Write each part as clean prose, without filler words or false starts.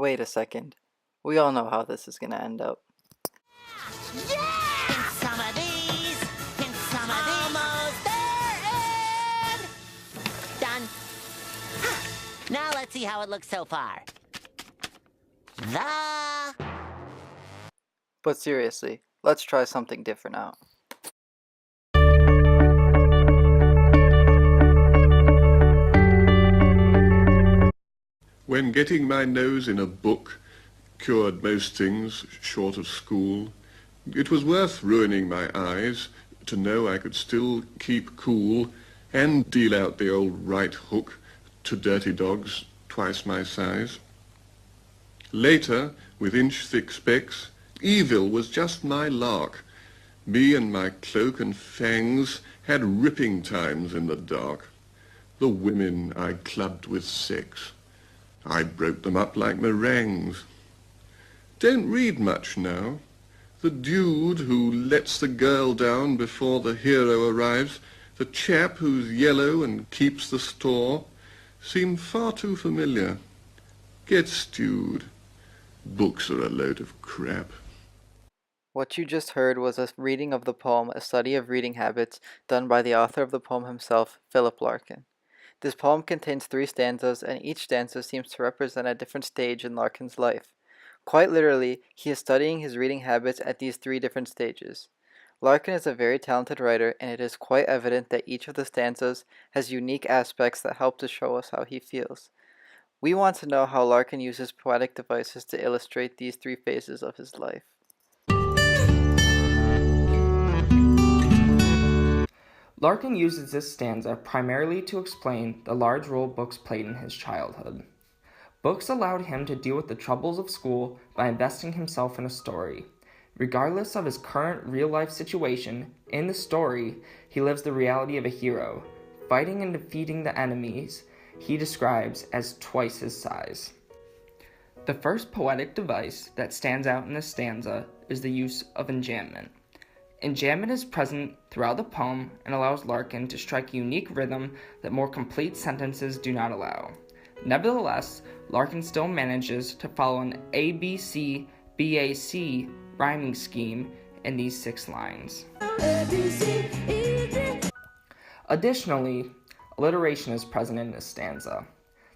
Wait a second. We all know how this is gonna end up. Yeah! Think some of these, think some of these. Almost there and done. Now let's see how it looks so far. But seriously, let's try something different out. When getting my nose in a book cured most things short of school, it was worth ruining my eyes to know I could still keep cool and deal out the old right hook to dirty dogs twice my size. Later, with inch-thick specs, evil was just my lark. Me and my cloak and fangs had ripping times in the dark. The women I clubbed with sex, I broke them up like meringues. Don't read much now. The dude who lets the girl down before the hero arrives, the chap who's yellow and keeps the store, seem far too familiar. Get stewed. Books are a load of crap. What you just heard was a reading of the poem A Study of Reading Habits done by the author of the poem himself, Philip Larkin. This poem contains 3 stanzas, and each stanza seems to represent a different stage in Larkin's life. Quite literally, he is studying his reading habits at these 3 different stages. Larkin is a very talented writer, and it is quite evident that each of the stanzas has unique aspects that help to show us how he feels. We want to know how Larkin uses poetic devices to illustrate these 3 phases of his life. Larkin uses this stanza primarily to explain the large role books played in his childhood. Books allowed him to deal with the troubles of school by investing himself in a story. Regardless of his current real-life situation, in the story, he lives the reality of a hero, fighting and defeating the enemies he describes as twice his size. The first poetic device that stands out in this stanza is the use of enjambment. Enjambment is present throughout the poem and allows Larkin to strike a unique rhythm that more complete sentences do not allow. Nevertheless, Larkin still manages to follow an ABC-BAC rhyming scheme in these 6 lines. Additionally, alliteration is present in this stanza.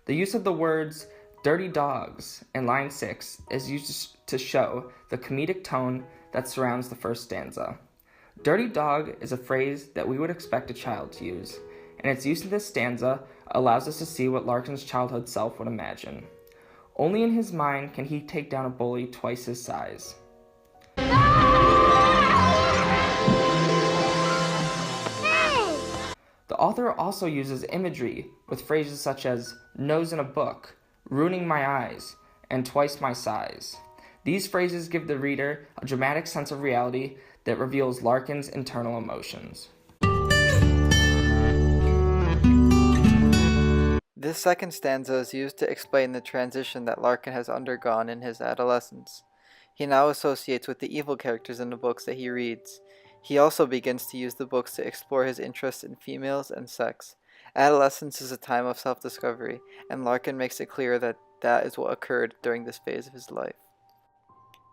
The use of the words dirty dogs in line 6 is used to show the comedic tone that surrounds the first stanza. Dirty dog is a phrase that we would expect a child to use, and its use in this stanza allows us to see what Larkin's childhood self would imagine. Only in his mind can he take down a bully twice his size. The author also uses imagery with phrases such as nose in a book, ruining my eyes, and twice my size. These phrases give the reader a dramatic sense of reality that reveals Larkin's internal emotions. This second stanza is used to explain the transition that Larkin has undergone in his adolescence. He now associates with the evil characters in the books that he reads. He also begins to use the books to explore his interest in females and sex. Adolescence is a time of self-discovery, and Larkin makes it clear that that is what occurred during this phase of his life.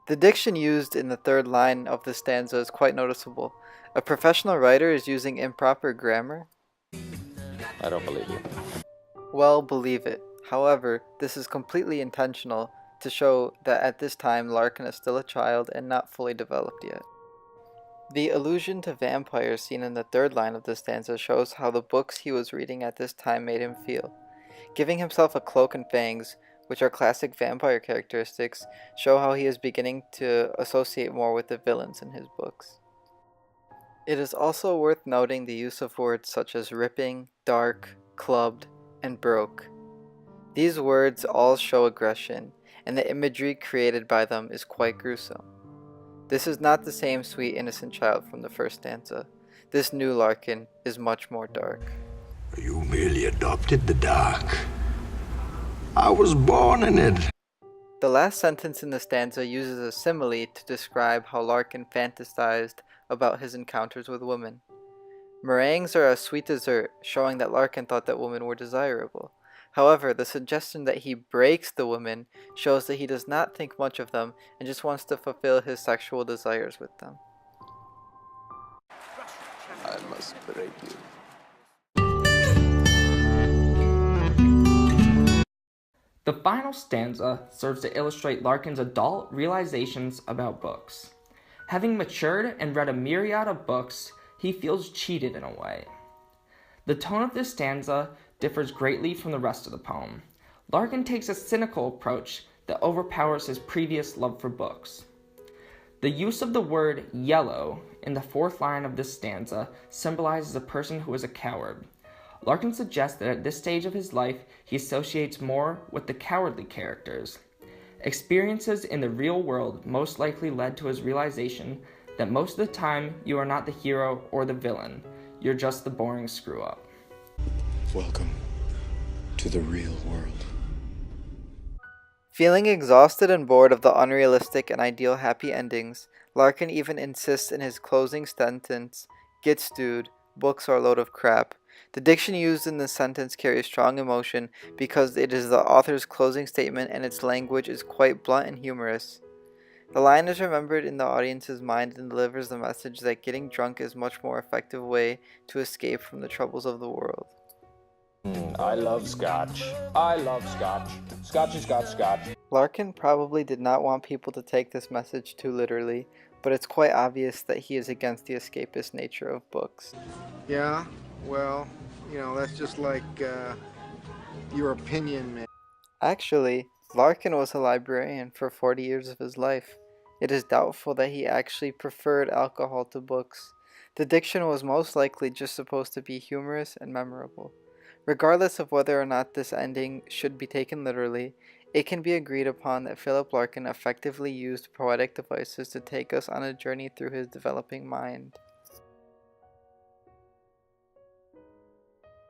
The diction used in the 3rd line of the stanza is quite noticeable. A professional writer is using improper grammar? I don't believe you. Well, believe it. However, this is completely intentional to show that at this time Larkin is still a child and not fully developed yet. The allusion to vampires seen in the 3rd line of the stanza shows how the books he was reading at this time made him feel. Giving himself a cloak and fangs, which are classic vampire characteristics, show how he is beginning to associate more with the villains in his books. It is also worth noting the use of words such as ripping, dark, clubbed, and broke. These words all show aggression, and the imagery created by them is quite gruesome. This is not the same sweet innocent child from the first stanza. This new Larkin is much more dark. You merely adopted the dark. I was born in it. The last sentence in the stanza uses a simile to describe how Larkin fantasized about his encounters with women. Meringues are a sweet dessert, showing that Larkin thought that women were desirable. However, the suggestion that he breaks the women shows that he does not think much of them and just wants to fulfill his sexual desires with them. I must break you. The final stanza serves to illustrate Larkin's adult realizations about books. Having matured and read a myriad of books, he feels cheated in a way. The tone of this stanza differs greatly from the rest of the poem. Larkin takes a cynical approach that overpowers his previous love for books. The use of the word yellow in the fourth line of this stanza symbolizes a person who is a coward. Larkin suggests that at this stage of his life, he associates more with the cowardly characters. Experiences in the real world most likely led to his realization that most of the time you are not the hero or the villain, you're just the boring screw-up. Welcome to the real world. Feeling exhausted and bored of the unrealistic and ideal happy endings, Larkin even insists in his closing sentence, "Gets dude, books are a load of crap." The diction used in this sentence carries strong emotion because it is the author's closing statement and its language is quite blunt and humorous. The line is remembered in the audience's mind and delivers the message that getting drunk is a much more effective way to escape from the troubles of the world. I love scotch. I love scotch. Scotchy scotch scotch. Larkin probably did not want people to take this message too literally, but it's quite obvious that he is against the escapist nature of books. Yeah, well, that's just like your opinion, man. Actually, Larkin was a librarian for 40 years of his life. It is doubtful that he actually preferred alcohol to books. The diction was most likely just supposed to be humorous and memorable. Regardless of whether or not this ending should be taken literally, it can be agreed upon that Philip Larkin effectively used poetic devices to take us on a journey through his developing mind.